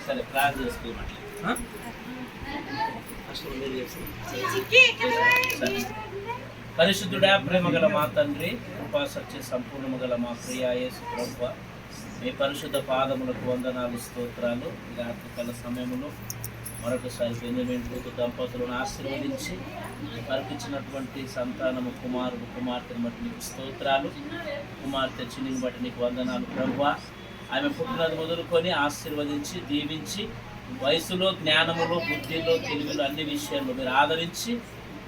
సరే ప్రార్థన చేసుకోమంటే పరిశుద్ధుడా, ప్రేమ గల మా తండ్రి, కృపా సత్య సంపూర్ణము గల మా ప్రియ యేసు ప్రభువా, మీ పరిశుద్ధ పాదములకు వందనాలు, స్తోత్రాలు. రాత్రికాల సమయంలో మరొకసారి బెంజమిన్ రూతు దంపతులను ఆశీర్వదించి కల్పించినటువంటి సంతానము కుమారుడు కుమార్తెను బట్టి నీకు స్తోత్రాలు. కుమార్తె చిన్నిని బట్టి నీకు వందనాలు ప్రభువా. ఆమె పుట్టినది మొదలుకొని ఆశీర్వదించి దీవించి వయసులో, జ్ఞానములో, బుద్ధిలో, తెలివిలో అన్ని విషయాల్లో మీరు ఆదరించి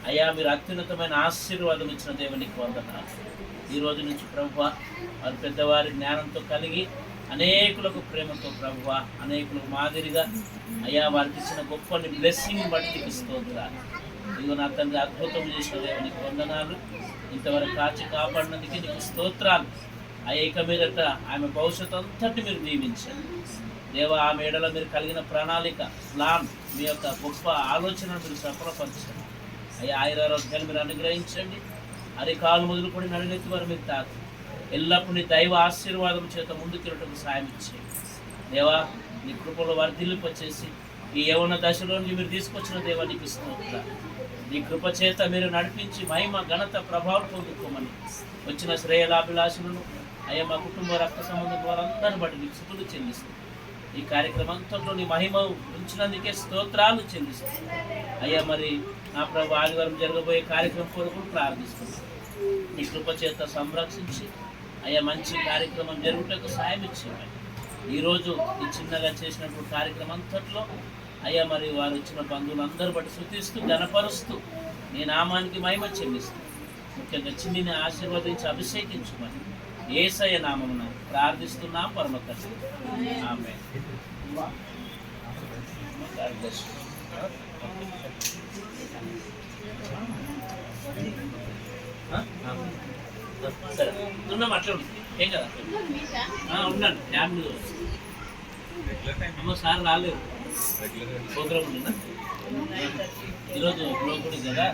అయ్యా మీరు అత్యున్నతమైన ఆశీర్వాదం ఇచ్చిన దేవునికి వందనాలు. ఈ రోజు నుంచి ప్రభువా వారి పెద్దవారి జ్ఞానంతో కలిగి అనేకులకు ప్రేమతో ప్రభువా, అనేకులకు మాదిరిగా అయ్యా వారికి ఇచ్చిన గొప్పని బ్లెస్సింగ్ బట్టి నీకు స్తోత్రాలు. ఇదిగో నా తండ్రి అద్భుతం చేసిన దేవునికి వందనాలు. ఇంతవరకు కాచి కాపాడినందుకే నీకు స్తోత్రాలు. ఆ ఏక మీదట ఆమె భవిష్యత్తు అంతటి మీరు దీవించండి దేవా. ఆ మేడలో మీరు కలిగిన ప్రణాళిక, ప్లాన్, మీ యొక్క గొప్ప ఆలోచనను మీరు సఫలపరచండి అయ్యా. ఆయురారోగ్యాలు మీరు అనుగ్రహించండి. అరికాలు మొదలుకొని నడినెత్తి వారు మీరు తాకు ఎల్లప్పుడూ నీ దైవ ఆశీర్వాదం చేత ముందుకెళ్ళటకు సాయం ఇచ్చేయండి దేవా. నీ కృపలో వర్ధిల్లింపచేసి ఈ యవ్వన దశలోని మీరు తీసుకొచ్చిన దేవా నీకు స్తోత్రాలు. నీ కృప చేత మీరు నడిపించి మహిమ, ఘనత, ప్రభావం పొందుకోమని వచ్చిన శ్రేయలాభిలాషులను అయ్యా మా కుటుంబ రక్త సంబంధం వారందరిని బట్టి నీకు స్తుతులు చెల్లిస్తుంది. ఈ కార్యక్రమం అంతట్లో నీ మహిమ ఉంచినందుకే స్తోత్రాలు చెల్లిస్తుంది అయ్యా. మరి నా ప్రభు ఆదివారం జరగబోయే కార్యక్రమం కొరకు ప్రార్థిస్తుంది. నీ కృప చేత సంరక్షించి అయ్యా మంచి కార్యక్రమం జరుగుటకు సాయం ఇచ్చేవాడు. ఈరోజు ఈ చిన్నగా చేసినటువంటి కార్యక్రమం అంతట్లో అయ్యా మరి వారు వచ్చిన బంధువులందరూ బట్టి శృతిస్తూ గణపరుస్తూ నీ నామానికి మహిమ చెల్లిస్తూ ముఖ్యంగా చిన్నిని ఆశీర్వదించి అభిషేకించుమని యేసయ్య నామమున ప్రార్థిస్తున్నాం పరమ తండ్రి. ఆమేన్. సరే ఉన్నాం అట్లా ఏం కదా ఉన్నాను ఫ్యామిలీ. అమ్మ సార్ రాలేదు, ప్రోగ్రామ్ ఉందా ఈరోజు కూడా కదా.